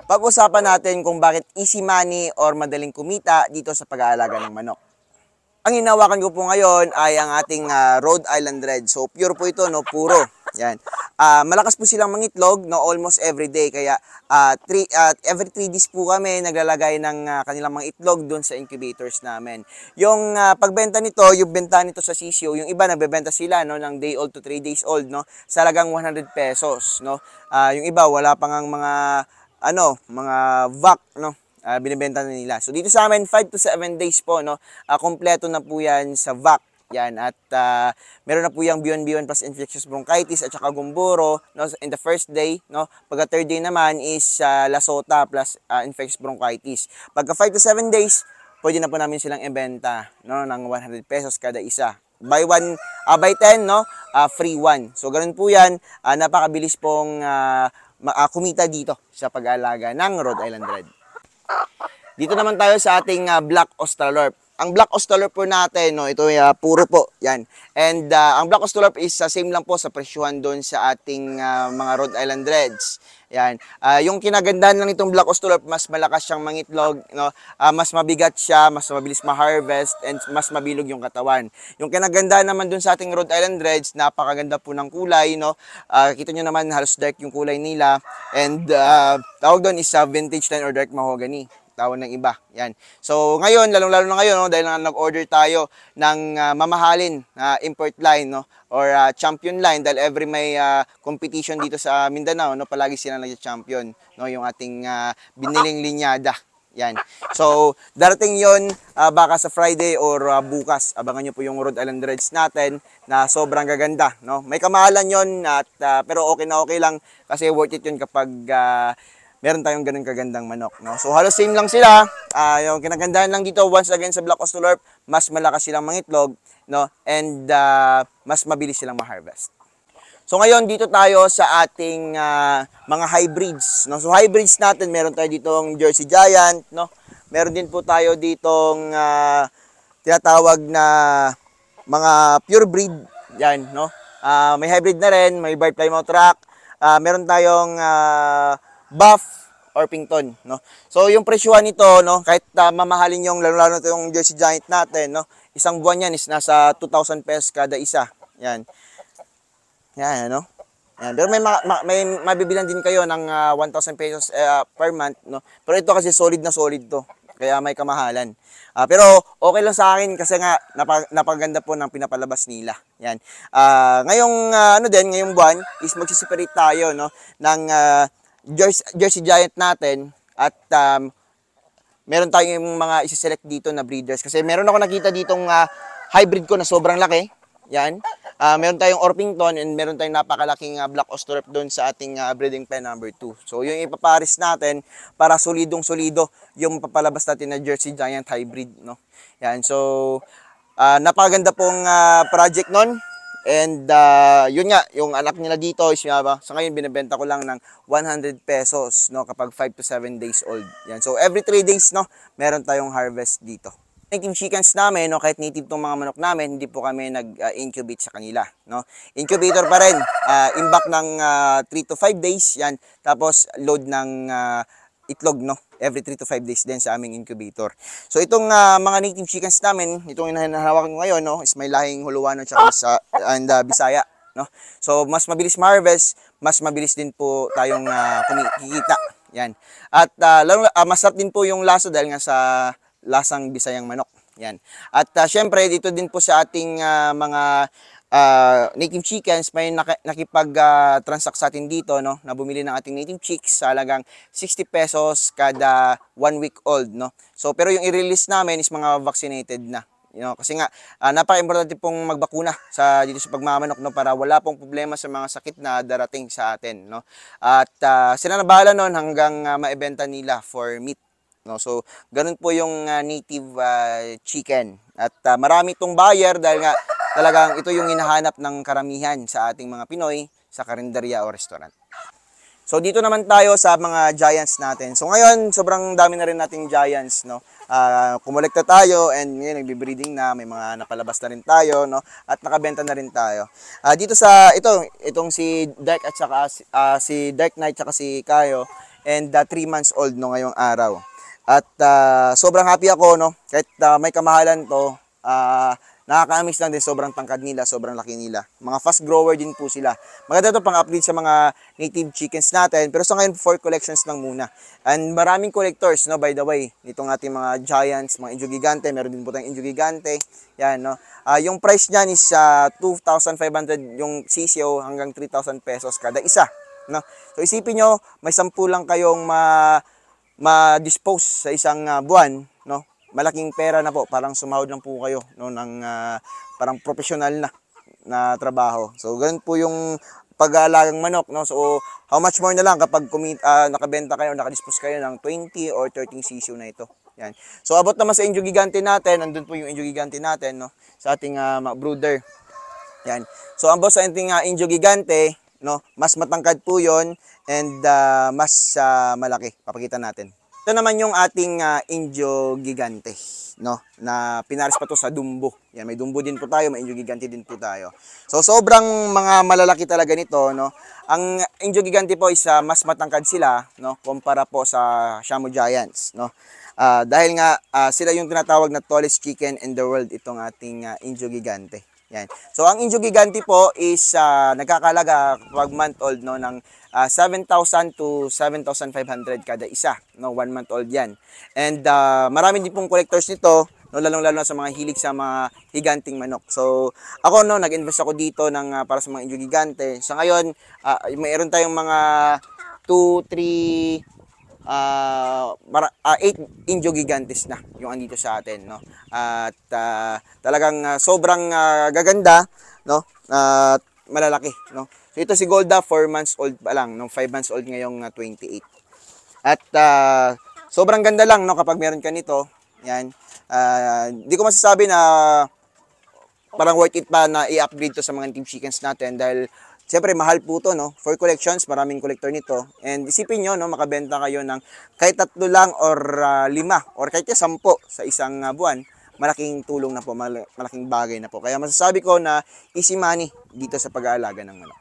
Pag-usapan natin kung bakit easy money or madaling kumita dito sa pag-aalaga ng manok. Ang hinawakan ko po ngayon ay ang ating Rhode Island Red. So pure po ito, no, puro. Yan. Malakas po silang mangitlog, no, almost every day. Kaya every 3 days po kami naglalagay ng kanilang mga itlog doon sa incubators namin. Yung pagbenta nito, yung benta nito sa sisyo, yung iba nagbebenta sila, no, ng day old to 3 days old, no, sa halagang 100 pesos, no. Yung iba wala pang ang mga vac, no. Binibenta na nila. So dito sa amin 5 to 7 days po, no. Kompleto na po 'yan sa vac. Yan, at meron na po yung B1 plus infectious bronchitis at saka gumboro, no, in the first day, no. Pagka third day naman is lasota plus infectious bronchitis. Pagka 5 to 7 days, pwede na po namin silang ibenta, no, ng 100 pesos kada isa. Buy 10, no, free 1. So ganun po 'yan. Napakabilis pong kumita dito sa pag-aalaga ng Rhode Island Red. Dito naman tayo sa ating Black Australorp. Ang Black Australorp po natin, no, ito puro po, yan. And ang Black Australorp is same lang po sa presyuhan doon sa ating mga Rhode Island Reds. Yan. Yung kinagandahan lang itong Black Australorp, mas malakas siyang mangitlog, no? Mas mabigat siya, mas mabilis ma-harvest, and mas mabilog yung katawan. Yung kinagandahan naman doon sa ating Rhode Island Reds, napakaganda po ng kulay, no? Kita nyo naman halos dark yung kulay nila. And tawag doon is vintage line or dark mahogany. Tawag ng iba. Yan. So ngayon, lalong-lalo na ngayon, no, dahil nag-order tayo ng mamahalin import line, no, or champion line, dahil every may competition dito sa Mindanao, no, palagi sila nag-champion, no, yung ating biniling linyada. Yan. So darating yon baka sa Friday or bukas. Abangan nyo po yung Rhode Island Reds natin na sobrang gaganda, no. May kamahalan yon, at pero okay na okay lang kasi worth it yun kapag meron tayong ganun kagandang manok, no? So halos same lang sila. Yung kinagandahan lang dito, once again sa Black Australorp, mas malakas silang mangitlog, no? And mas mabilis silang ma-harvest. So ngayon dito tayo sa ating mga hybrids, no? So hybrids natin, meron tayo ditong Jersey Giant, no? Meron din po tayo ditong tinatawag na mga pure breed, yan, no? May hybrid na rin, may Barred Plymouth Rock. Meron tayong Buff Orpington, no. So yung presyuhan nito, no, kahit mamahalin yung lalo-lalo yung Jersey Giant natin, no, isang buwan yan is nasa 2,000 pesos kada isa. Yan. Yan, no. Yan. Pero may mabibilan din kayo ng 1,000 pesos per month, no. Pero ito kasi solid na solid to. Kaya may kamahalan. Pero okay lang sa akin kasi nga napaganda po ng pinapalabas nila. Yan. Ngayong buwan is magsiseparate tayo, no, ng Jersey Giant natin, at meron tayong mga isi-select dito na breeders kasi meron ako nakita ditong hybrid ko na sobrang laki. Yan. Meron tayong Orpington and meron tayong napakalaking Black Australorp doon sa ating breeding pen number 2. So yung ipapares natin para solidong-solido yung papalabas natin na Jersey Giant hybrid, no. Yan. So napakaganda pong project nun. And yun nga, yung anak nila dito is sa ngayon binebenta ko lang ng 100 pesos, no, kapag 5 to 7 days old. Yan. So every 3 days, no, meron tayong harvest dito. Native chickens namin, no, kahit native tong mga manok namin, hindi po kami nag-incubate sa kanila, no. Incubator pa rin, imbak ng 3 to 5 days, yan. Tapos load ng itlog, no, every 3 to 5 days din sa aming incubator. So itong mga native chickens namin, itong hinahawakan ko ngayon, no, is may lahing Huluano and Bisaya, no. So mas mabilis ma-harvest, mas mabilis din po tayong kumikita. Yan. At masarap din po yung lasa dahil nga sa lasang Bisayang manok. Yan. At syempre dito din po sa ating mga native chickens, may nakipag-transact sa atin dito, no, na bumili ng ating native chicks sa halagang 60 pesos kada 1 week old, no. So pero yung i-release namin is mga vaccinated na, you know, kasi nga napaka-importante pong magbakuna dito sa pagmamanok, no, para wala pong problema sa mga sakit na darating sa atin, no. At sila na bahala noon hanggang maibenta nila for meat, no. So ganun po yung native chicken. At marami itong buyer dahil nga talagang ito yung hinahanap ng karamihan sa ating mga Pinoy sa karinderya o restaurant. So dito naman tayo sa mga giants natin. So ngayon, sobrang dami na rin nating giants, no. kumolekta tayo and ngayon nagbe-breeding na, may mga napalabas na rin tayo, no? At nakabenta na rin tayo. Dito sa itong si Dark at saka si Dark Knight at si Kayo, and 3 months old no ngayong araw. At sobrang happy ako, no? Kahit may kamahalan to, nakaka-amaze lang din, sobrang tangkad nila, sobrang laki nila. Mga fast grower din po sila. Maganda to pang-update sa mga native chickens natin, pero sa ngayon for collections lang muna. And maraming collectors, no, by the way, nitong ating mga giants, mga Indio Gigante, meron din po tayong Indio Gigante. Yan, no. Yung price niyan is 2,500 yung CCO hanggang 3,000 pesos kada isa, no. So isipin nyo, may 10 lang kayong ma-dispose sa isang buwan, no. Malaking pera na po, parang sumahod lang po kayo, no, ng parang professional na trabaho. So ganun po yung pag-aalagang manok, no. So how much more na lang kapag nakabenta kayo, nakadispose kayo ng 20 or 30 CCO na ito. Yan. So abot naman sa Indio Gigante natin, andun po yung Indio Gigante natin, no, sa ating brooder. Yan. So abot sa ating Indio Gigante, no, mas matangkad po 'yon and mas malaki. Papakita natin. Ito naman yung ating Indio Gigante, no, na pinares pa to sa Dumbo. Yan, may Dumbo din po tayo, may Indio Gigante din po tayo. So sobrang mga malalaki talaga nito, no. Ang Indio Gigante po is mas matangkad sila, no, kumpara po sa Shamu Giants, no. Dahil nga sila yung tinatawag na tallest chicken in the world, itong ating Indio Gigante. Yan. So ang Indio Gigante po is nagkakalaga pag month old, no, ng 7,000 to 7,500 kada isa, no, 1 month old yan. And marami din pong collectors nito, no, lalong-lalo na sa mga hilig sa mga higanting manok. So ako, no, nag-invest ako dito ng para sa mga Indio Gigante. Sa ngayon, mayroon tayong mga 2, 3, 8 Indio Gigantes na yung andito sa atin, no. At talagang sobrang gaganda, no, at malalaki, no. So ito si Golda, 4 months old pa lang, no, 5 months old ngayong 28. At sobrang ganda lang, no, kapag meron ka nito. Yan. Di ko masasabi na parang worth it pa na i-upgrade to sa mga team chickens natin dahil siyempre mahal po to, no. For collections, maraming collector nito. And isipin nyo, no, makabenta kayo ng kahit 3 lang or 5 or kahit 10 sa isang buwan. Malaking tulong na po, malaking bagay na po. Kaya masasabi ko na easy money dito sa pag-aalaga ng manok.